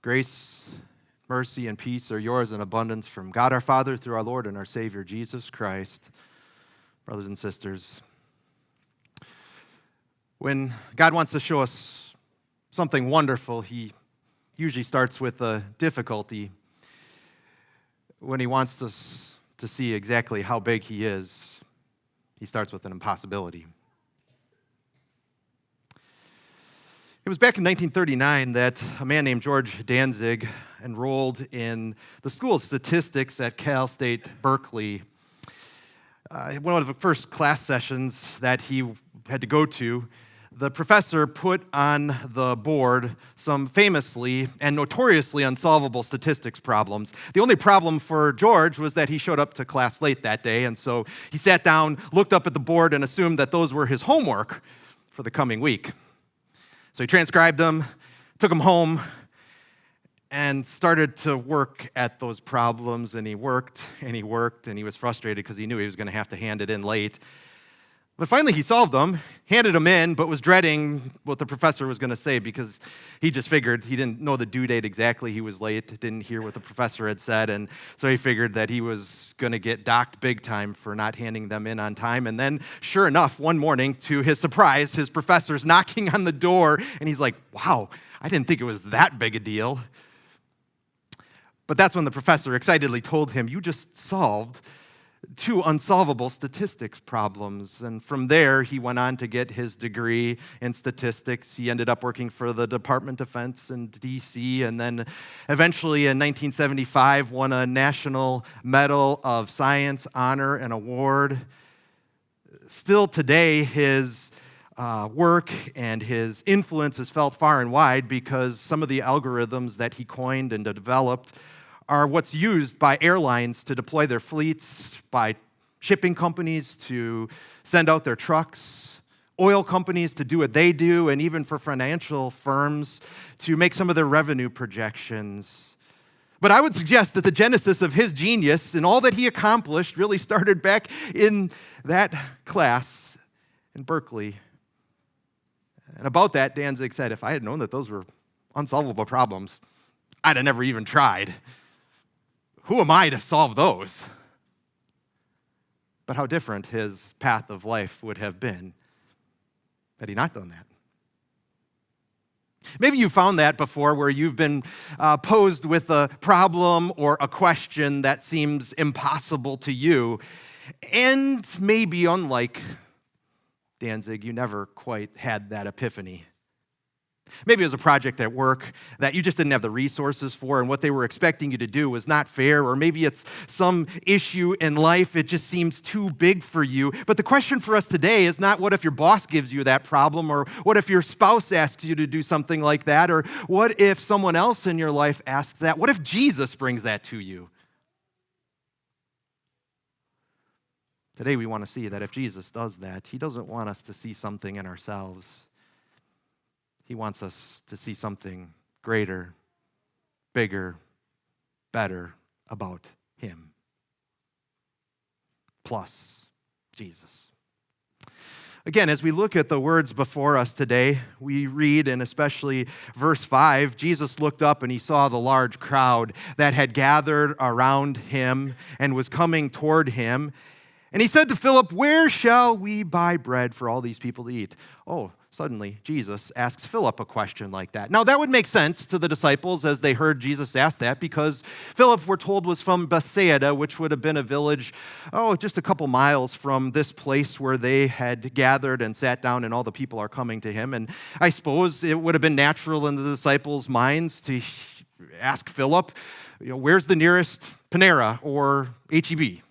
Grace, mercy, and peace are yours in abundance from God our Father through our Lord and our Savior, Jesus Christ. Brothers and sisters, when God wants to show us something wonderful, He usually starts with a difficulty. When He wants us to see exactly how big He is, He starts with an impossibility. It was back in 1939 that a man named George Dantzig enrolled in the School of Statistics at Cal State Berkeley. One of the first class sessions that he had to go to, the professor put on the board some famously and notoriously unsolvable statistics problems. The only problem for George was that he showed up to class late that day, and so he sat down, looked up at the board, and assumed that those were his homework for the coming week. So he transcribed them, took them home, and started to work at those problems, and he worked, and he was frustrated because he knew he was going to have to hand it in late. But finally he solved them, handed them in, but was dreading what the professor was going to say because he just figured he didn't know the due date exactly. He was late, didn't hear what the professor had said, and so he figured that he was going to get docked big time for not handing them in on time. And then, sure enough, one morning, to his surprise, his professor's knocking on the door, and he's like, wow, I didn't think it was that big a deal. But that's when the professor excitedly told him, you just solved 2 unsolvable statistics problems. And from there, he went on to get his degree in statistics. He ended up working for the Department of Defense in D.C., and then eventually in 1975 won a National Medal of Science honor and award. Still today, his work and his influence is felt far and wide because some of the algorithms that he coined and developed are what's used by airlines to deploy their fleets, by shipping companies to send out their trucks, oil companies to do what they do, and even for financial firms to make some of their revenue projections. But I would suggest that the genesis of his genius and all that he accomplished really started back in that class in Berkeley. And about that, Dantzig said, if I had known that those were unsolvable problems, I'd have never even tried. Who am I to solve those? But how different his path of life would have been had he not done that. Maybe you found that before where you've been posed with a problem or a question that seems impossible to you. And maybe unlike Dantzig, you never quite had that epiphany. Maybe it was a project at work that you just didn't have the resources for, and what they were expecting you to do was not fair, or maybe it's some issue in life, it just seems too big for you. But the question for us today is not what if your boss gives you that problem, or what if your spouse asks you to do something like that, or what if someone else in your life asks that? What if Jesus brings that to you? Today we want to see that if Jesus does that, He doesn't want us to see something in ourselves. He wants us to see something greater, bigger, better about Him. Plus Jesus. Again, as we look at the words before us today, we read, and especially verse 5, Jesus looked up and He saw the large crowd that had gathered around Him and was coming toward Him. And He said to Philip, where shall we buy bread for all these people to eat? Oh, suddenly Jesus asks Philip a question like that. Now, that would make sense to the disciples as they heard Jesus ask that, because Philip, we're told, was from Bethsaida, which would have been a village, just a couple miles from this place where they had gathered and sat down and all the people are coming to Him. And I suppose it would have been natural in the disciples' minds to ask Philip, where's the nearest Panera or H-E-B?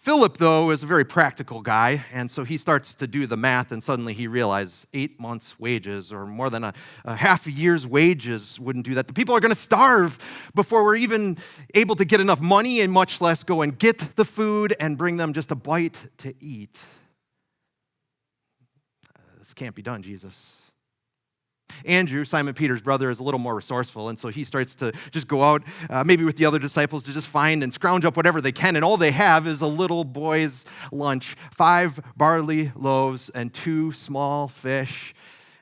Philip, though, is a very practical guy, and so he starts to do the math, and suddenly he realizes 8 months' wages, or more than a half a year's wages, wouldn't do that. The people are going to starve before we're even able to get enough money, and much less go and get the food and bring them just a bite to eat. This can't be done, Jesus. Andrew, Simon Peter's brother, is a little more resourceful, and so he starts to just go out, maybe with the other disciples, to just find and scrounge up whatever they can, and all they have is a little boy's lunch, 5 barley loaves and 2 small fish.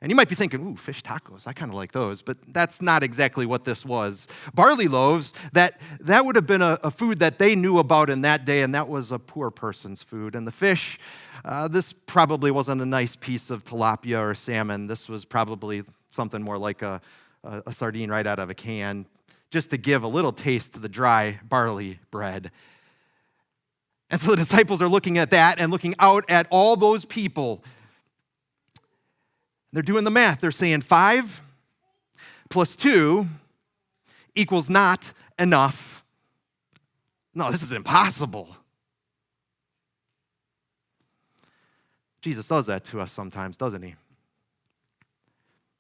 And you might be thinking, ooh, fish tacos, I kind of like those, but that's not exactly what this was. Barley loaves, that would have been a food that they knew about in that day, and that was a poor person's food. And the fish, this probably wasn't a nice piece of tilapia or salmon. This was probably something more like a sardine right out of a can, just to give a little taste to the dry barley bread. And so the disciples are looking at that and looking out at all those people. They're doing the math. They're saying 5 plus 2 equals not enough. No, this is impossible. Jesus does that to us sometimes, doesn't he?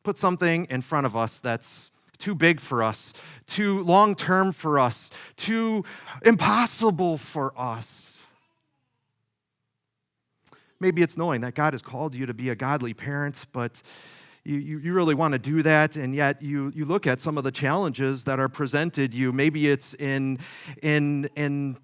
Put something in front of us that's too big for us, too long-term for us, too impossible for us. Maybe it's knowing that God has called you to be a godly parent, but you really want to do that, and yet you look at some of the challenges that are presented you. Maybe it's in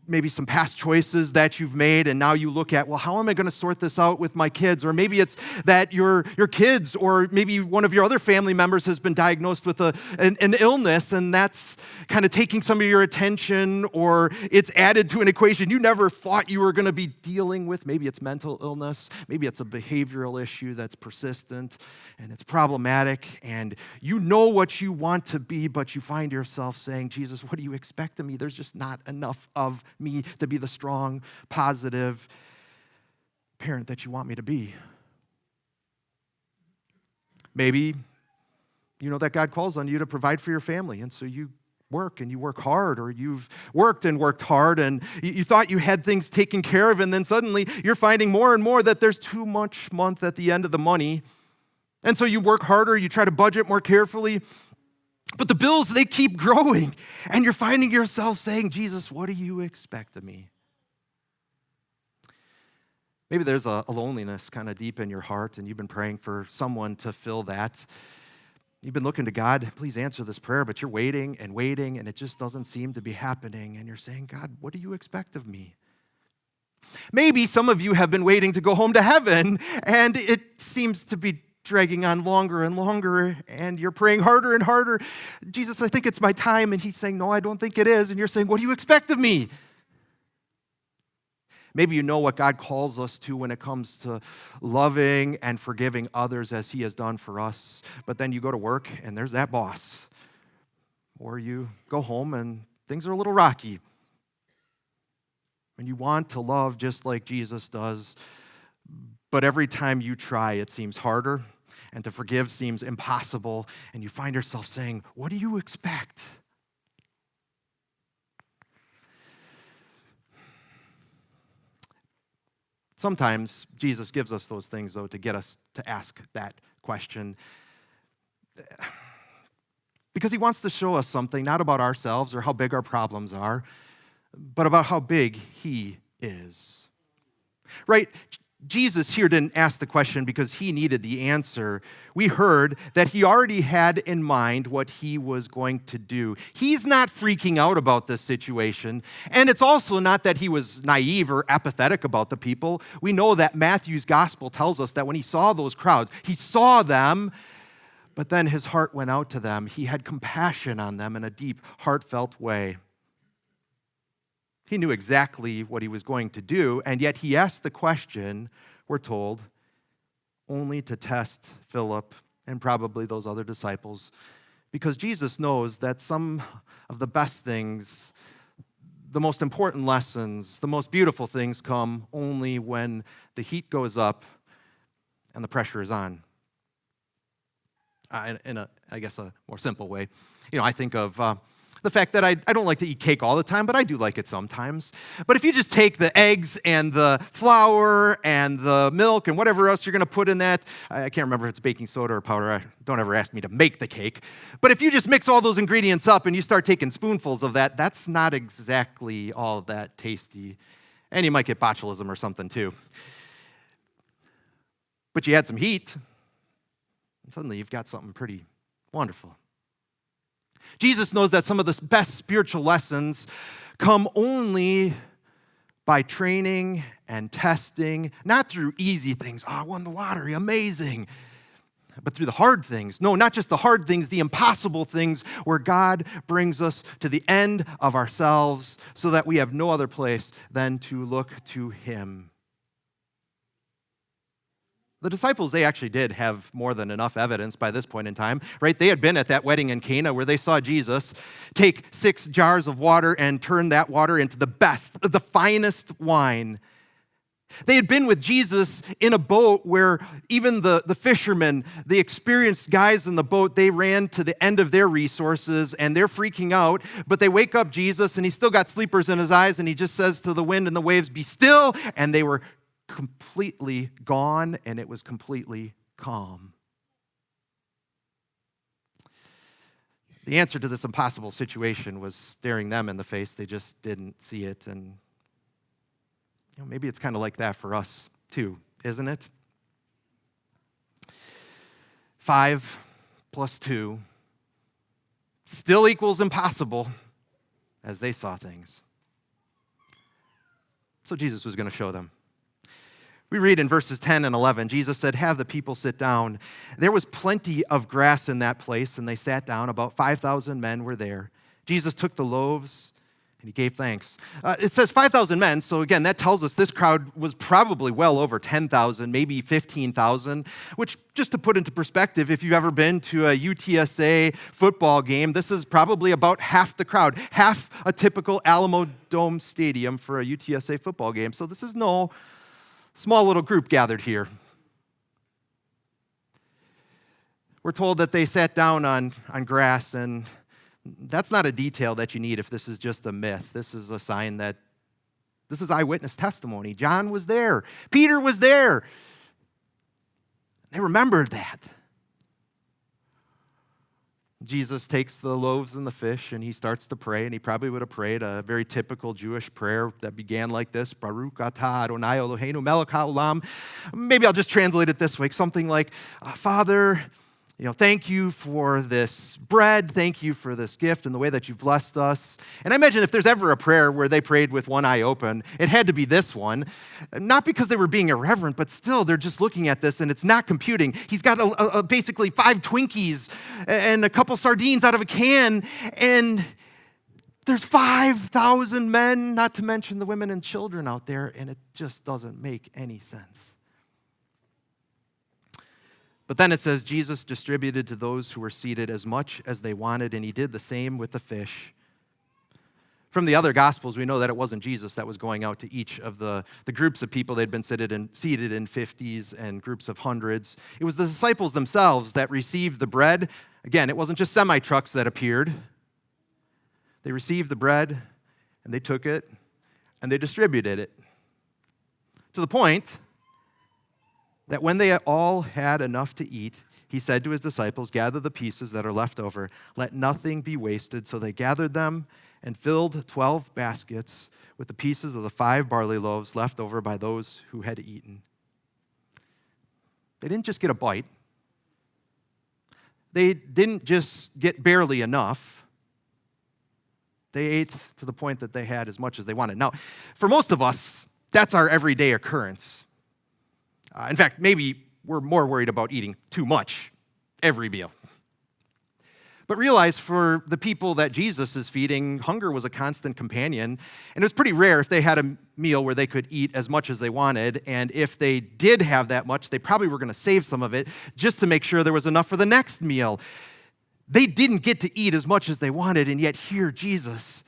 maybe some past choices that you've made, and now you look at, well, how am I going to sort this out with my kids? Or maybe it's that your kids or maybe one of your other family members has been diagnosed with an illness, and that's kind of taking some of your attention, or it's added to an equation you never thought you were going to be dealing with. Maybe it's mental illness. Maybe it's a behavioral issue that's persistent, and it's problematic, and you know what you want to be, but you find yourself saying, Jesus, what do you expect of me? There's just not enough of me to be the strong, positive parent that you want me to be. Maybe you know that God calls on you to provide for your family, and so you work and you work hard, or you've worked and worked hard, and you thought you had things taken care of, and then suddenly you're finding more and more that there's too much month at the end of the money. And so you work harder, you try to budget more carefully, but the bills, they keep growing. And you're finding yourself saying, Jesus, what do you expect of me? Maybe there's a loneliness kind of deep in your heart, and you've been praying for someone to fill that. You've been looking to God, please answer this prayer, but you're waiting, and it just doesn't seem to be happening. And you're saying, God, what do you expect of me? Maybe some of you have been waiting to go home to heaven, and it seems to be dragging on longer and longer, and you're praying harder and harder. Jesus, I think it's my time. And he's saying, no, I don't think it is. And you're saying, what do you expect of me? Maybe you know what God calls us to when it comes to loving and forgiving others as he has done for us. But then you go to work, and there's that boss. Or you go home, and things are a little rocky. And you want to love just like Jesus does, but every time you try, it seems harder, and to forgive seems impossible, and you find yourself saying, what do you expect? Sometimes Jesus gives us those things, though, to get us to ask that question, because he wants to show us something, not about ourselves or how big our problems are, but about how big he is. Right? Jesus here didn't ask the question because he needed the answer. We heard that he already had in mind what he was going to do. He's not freaking out about this situation. And it's also not that he was naive or apathetic about the people. We know that Matthew's gospel tells us that when he saw those crowds, he saw them, but then his heart went out to them. He had compassion on them in a deep, heartfelt way. He knew exactly what he was going to do, and yet he asked the question, we're told, only to test Philip and probably those other disciples, because Jesus knows that some of the best things, the most important lessons, the most beautiful things come only when the heat goes up and the pressure is on. In a more simple way. I think of the fact that I don't like to eat cake all the time, but I do like it sometimes. But if you just take the eggs and the flour and the milk and whatever else you're going to put in that, I can't remember if it's baking soda or powder. Don't ever ask me to make the cake. But if you just mix all those ingredients up and you start taking spoonfuls of that, that's not exactly all that tasty. And you might get botulism or something too. But you add some heat, and suddenly you've got something pretty wonderful. Jesus knows that some of the best spiritual lessons come only by training and testing, not through easy things. Oh, I won the lottery, amazing. but through the hard things. No, not just the hard things, the impossible things where God brings us to the end of ourselves so that we have no other place than to look to him. The disciples, they actually did have more than enough evidence by this point in time, right? They had been at that wedding in Cana where they saw Jesus take 6 jars of water and turn that water into the best, the finest wine. They had been with Jesus in a boat where even the fishermen, the experienced guys in the boat, they ran to the end of their resources and they're freaking out. But they wake up Jesus and he's still got sleepers in his eyes and he just says to the wind and the waves, "Be still." And they were completely gone and it was completely calm. The answer to this impossible situation was staring them in the face. They just didn't see it. And maybe it's kind of like that for us too, isn't it? 5 plus 2 still equals impossible as they saw things. So Jesus was going to show them. We read in verses 10 and 11, Jesus said, "Have the people sit down." There was plenty of grass in that place, and they sat down. About 5,000 men were there. Jesus took the loaves, and he gave thanks. It says 5,000 men, so again, that tells us this crowd was probably well over 10,000, maybe 15,000, which, just to put into perspective, if you've ever been to a UTSA football game, this is probably about half the crowd, half a typical Alamo Dome stadium for a UTSA football game. So this is no small little group gathered here. We're told that they sat down on grass, and that's not a detail that you need if this is just a myth. This is a sign that this is eyewitness testimony. John was there. Peter was there. They remembered that. Jesus takes the loaves and the fish, and he starts to pray, and he probably would have prayed a very typical Jewish prayer that began like this, Baruch atah Adonai Eloheinu melech haolam. Maybe I'll just translate it this way, something like, Father, thank you for this bread. Thank you for this gift and the way that you've blessed us. And I imagine if there's ever a prayer where they prayed with one eye open, it had to be this one. Not because they were being irreverent, but still they're just looking at this and it's not computing. He's got basically 5 Twinkies and a couple sardines out of a can, and there's 5,000 men, not to mention the women and children out there, and it just doesn't make any sense. But then it says, Jesus distributed to those who were seated as much as they wanted, and he did the same with the fish. From the other Gospels, we know that it wasn't Jesus that was going out to each of the groups of people. They'd been seated in 50s and groups of hundreds. It was the disciples themselves that received the bread. Again, it wasn't just semi-trucks that appeared. They received the bread, and they took it, and they distributed it. To the point that when they all had enough to eat, he said to his disciples, "Gather the pieces that are left over. Let nothing be wasted." So they gathered them and filled 12 baskets with the pieces of the 5 barley loaves left over by those who had eaten. They didn't just get a bite. They didn't just get barely enough. They ate to the point that they had as much as they wanted. Now, for most of us, that's our everyday occurrence. In fact, maybe we're more worried about eating too much every meal. But realize for the people that Jesus is feeding, hunger was a constant companion. And it was pretty rare if they had a meal where they could eat as much as they wanted. And if they did have that much, they probably were going to save some of it just to make sure there was enough for the next meal. They didn't get to eat as much as they wanted. And yet here, Jesus,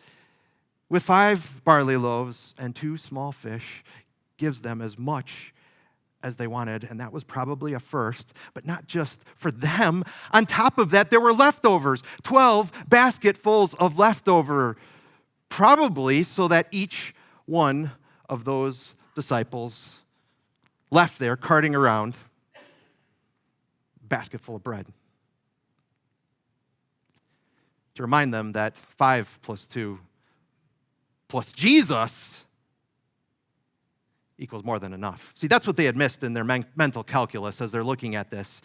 with 5 barley loaves and 2 small fish, gives them as much as they wanted, and that was probably a first, but not just for them. On top of that, there were leftovers, 12 basketfuls of leftover, probably so that each one of those disciples left there carting around a basket full of bread. To remind them that 5 plus 2 plus Jesus equals more than enough. See, that's what they had missed in their mental calculus as they're looking at this.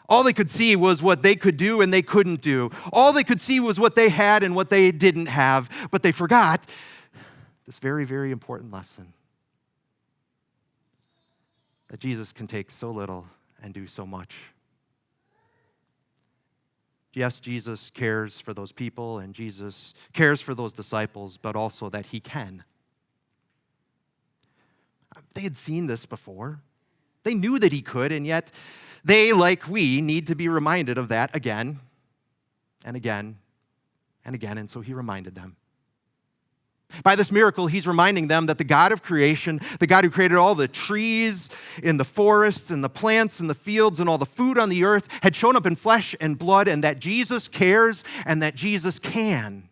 All they could see was what they could do and they couldn't do. All they could see was what they had and what they didn't have. But they forgot this very, very important lesson. That Jesus can take so little and do so much. Yes, Jesus cares for those people and Jesus cares for those disciples, but also that he can. They had seen this before. They knew that he could, and yet they, like we, need to be reminded of that again and again and again, and so he reminded them. By this miracle, he's reminding them that the God of creation, the God who created all the trees in the forests and the plants in the fields and all the food on the earth, had shown up in flesh and blood, and that Jesus cares and that Jesus can.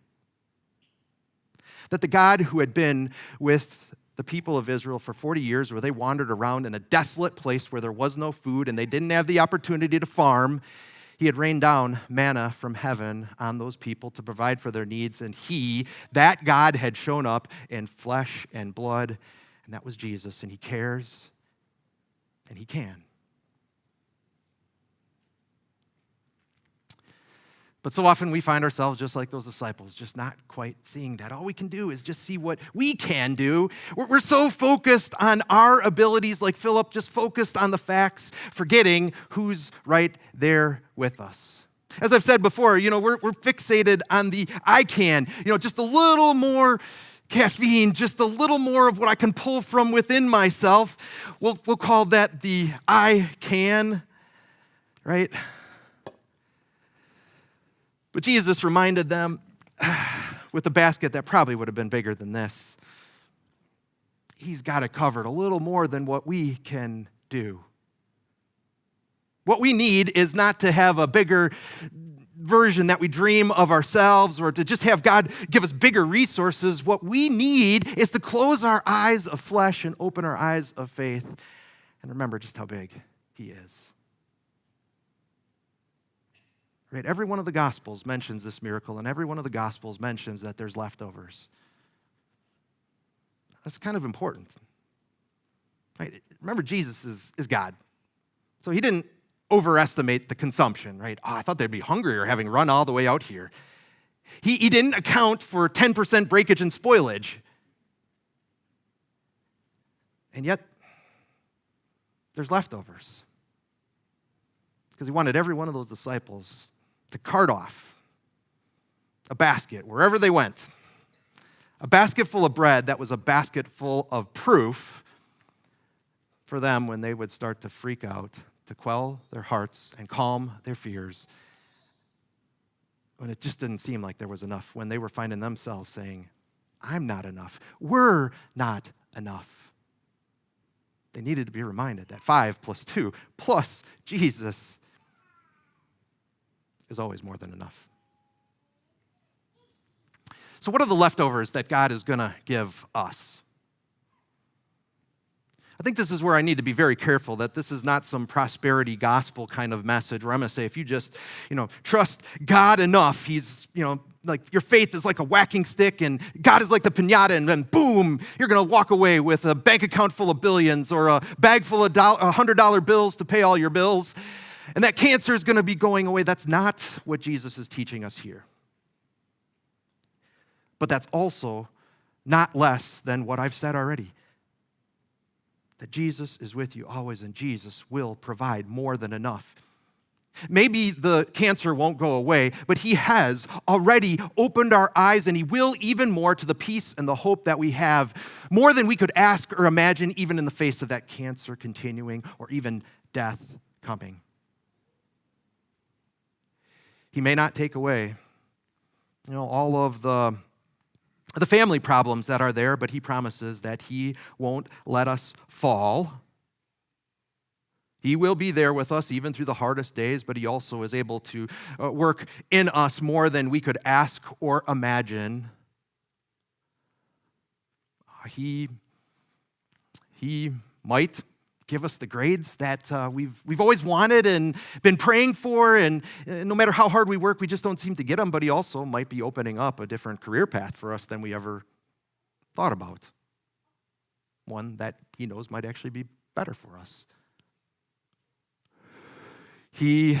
That the God who had been with the people of Israel for 40 years, where they wandered around in a desolate place where there was no food and they didn't have the opportunity to farm, he had rained down manna from heaven on those people to provide for their needs, and that God, had shown up in flesh and blood, and that was Jesus, and he cares, and he can. But so often we find ourselves just like those disciples, just not quite seeing that. All we can do is just see what we can do. We're so focused on our abilities, like Philip, just focused on the facts, forgetting who's right there with us. As I've said before, we're fixated on the I can, just a little more caffeine, just a little more of what I can pull from within myself. We'll call that the I can, right? But Jesus reminded them with a basket that probably would have been bigger than this. He's got it covered a little more than what we can do. What we need is not to have a bigger version that we dream of ourselves or to just have God give us bigger resources. What we need is to close our eyes of flesh and open our eyes of faith and remember just how big he is. Right? Every one of the Gospels mentions this miracle, and every one of the Gospels mentions that there's leftovers. That's kind of important. Right? Remember, Jesus is God. So he didn't overestimate the consumption, right? I thought they'd be hungrier having run all the way out here. He didn't account for 10% breakage and spoilage. And yet, there's leftovers. Because he wanted every one of those disciples to cart off a basket wherever they went. A basket full of bread that was a basket full of proof for them when they would start to freak out, to quell their hearts and calm their fears. When it just didn't seem like there was enough, when they were finding themselves saying, I'm not enough, we're not enough. They needed to be reminded that 5 plus 2 plus Jesus is always more than enough. So what are the leftovers that God is going to give us? I think this is where I need to be very careful that this is not some prosperity gospel kind of message where I'm going to say, if you just, trust God enough, he's, like your faith is like a whacking stick and God is like the piñata, and then boom, you're going to walk away with a bank account full of billions or a bag full of $100 bills to pay all your bills. And that cancer is going to be going away. That's not what Jesus is teaching us here. But that's also not less than what I've said already. That Jesus is with you always, and Jesus will provide more than enough. Maybe the cancer won't go away, but he has already opened our eyes, and he will even more to the peace and the hope that we have, more than we could ask or imagine, even in the face of that cancer continuing or even death coming. He may not take away, all of the family problems that are there, but he promises that he won't let us fall. He will be there with us even through the hardest days, but he also is able to work in us more than we could ask or imagine. He might give us the grades that we've always wanted and been praying for, and no matter how hard we work, we just don't seem to get them, but he also might be opening up a different career path for us than we ever thought about. One that he knows might actually be better for us. He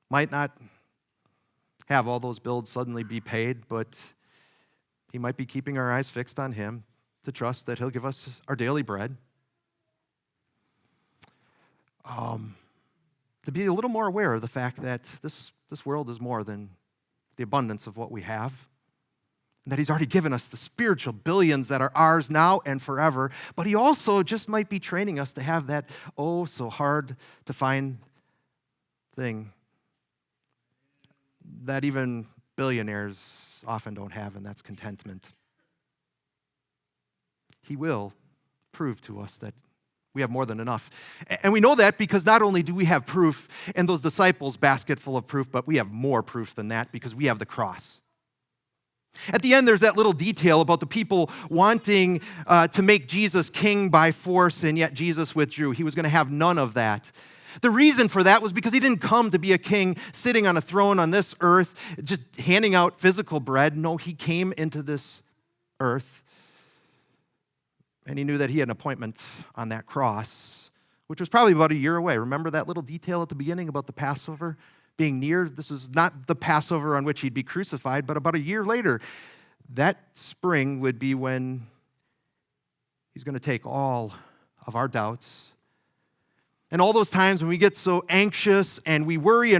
might not have all those bills suddenly be paid, but he might be keeping our eyes fixed on him to trust that he'll give us our daily bread. To be a little more aware of the fact that this this world is more than the abundance of what we have, and that he's already given us the spiritual billions that are ours now and forever, but he also just might be training us to have that oh so hard to find thing that even billionaires often don't have, and that's contentment. He will prove to us that we have more than enough. And we know that because not only do we have proof in those disciples' basket full of proof, but we have more proof than that because we have the cross. At the end, there's that little detail about the people wanting to make Jesus king by force, and yet Jesus withdrew. He was going to have none of that. The reason for that was because he didn't come to be a king sitting on a throne on this earth, just handing out physical bread. No, he came into this earth, and he knew that he had an appointment on that cross, which was probably about a year away. Remember that little detail at the beginning about the Passover being near? This was not the Passover on which he'd be crucified, but about a year later, that spring would be when he's going to take all of our doubts. And all those times when we get so anxious and we worry,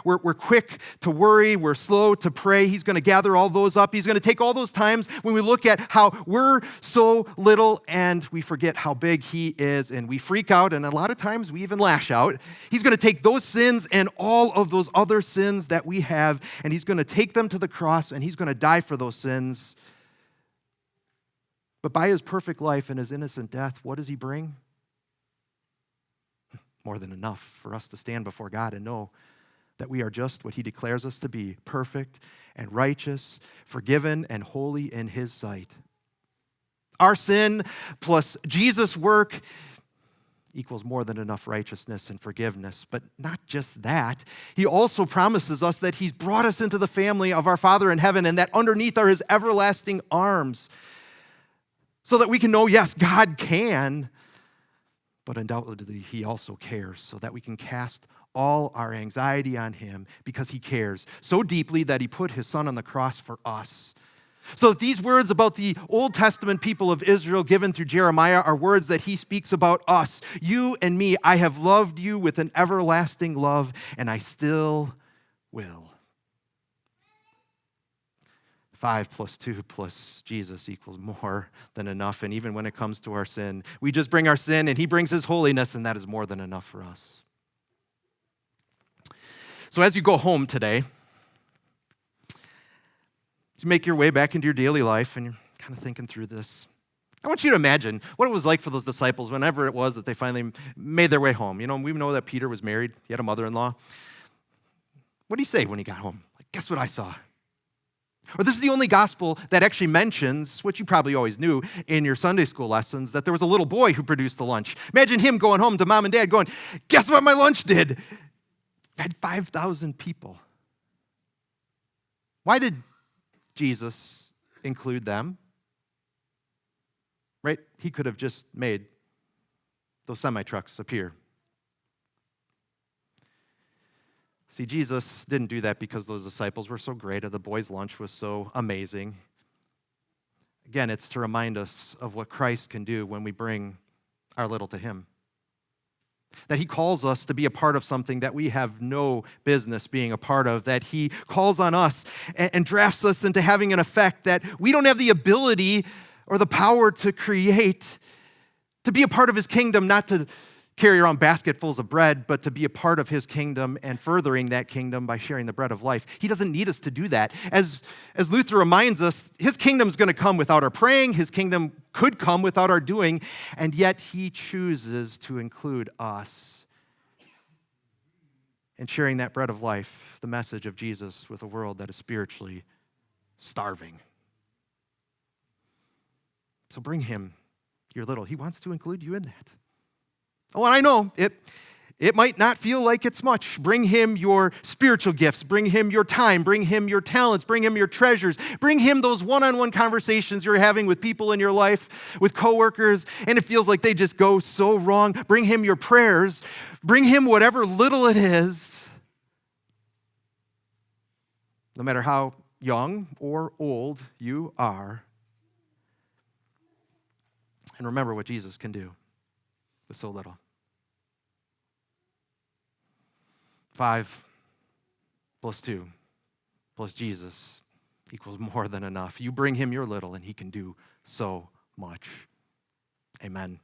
we're quick to worry, we're slow to pray, he's going to gather all those up. He's going to take all those times when we look at how we're so little and we forget how big he is and we freak out, and a lot of times we even lash out. He's going to take those sins and all of those other sins that we have, and he's going to take them to the cross and he's going to die for those sins. But by his perfect life and his innocent death, what does he bring? More than enough for us to stand before God and know that we are just what he declares us to be, perfect and righteous, forgiven and holy in his sight. Our sin plus Jesus' work equals more than enough righteousness and forgiveness. But not just that, he also promises us that he's brought us into the family of our Father in heaven, and that underneath are his everlasting arms, so that we can know, yes, God can, but undoubtedly, he also cares, so that we can cast all our anxiety on him because he cares so deeply that he put his son on the cross for us. So that these words about the Old Testament people of Israel given through Jeremiah are words that he speaks about us. You and me, I have loved you with an everlasting love, and I still will. 5 plus 2 plus Jesus equals more than enough. And even when it comes to our sin, we just bring our sin and he brings his holiness, and that is more than enough for us. So as you go home today, as you make your way back into your daily life and you're kind of thinking through this, I want you to imagine what it was like for those disciples whenever it was that they finally made their way home. You know, we know that Peter was married. He had a mother-in-law. What did he say when he got home? Like, guess what I saw? Or this is the only gospel that actually mentions, which you probably always knew in your Sunday school lessons, that there was a little boy who produced the lunch. Imagine him going home to mom and dad going, guess what my lunch did? Fed 5,000 people. Why did Jesus include them? Right? He could have just made those semi-trucks appear. See, Jesus didn't do that because those disciples were so great or the boys' lunch was so amazing. Again, it's to remind us of what Christ can do when we bring our little to him. That he calls us to be a part of something that we have no business being a part of. That he calls on us and drafts us into having an effect that we don't have the ability or the power to create. To be a part of his kingdom, not to carry around basketfuls of bread, but to be a part of his kingdom and furthering that kingdom by sharing the bread of life. He doesn't need us to do that. As Luther reminds us, his kingdom's going to come without our praying. His kingdom could come without our doing, and yet he chooses to include us in sharing that bread of life, the message of Jesus, with a world that is spiritually starving. So bring him your little. He wants to include you in that. Oh, and I know it might not feel like it's much. Bring him your spiritual gifts. Bring him your time. Bring him your talents. Bring him your treasures. Bring him those one-on-one conversations you're having with people in your life, with coworkers, and it feels like they just go so wrong. Bring him your prayers. Bring him whatever little it is. No matter how young or old you are. And remember what Jesus can do with so little. 5 plus 2 plus Jesus equals more than enough. You bring him your little, and he can do so much. Amen.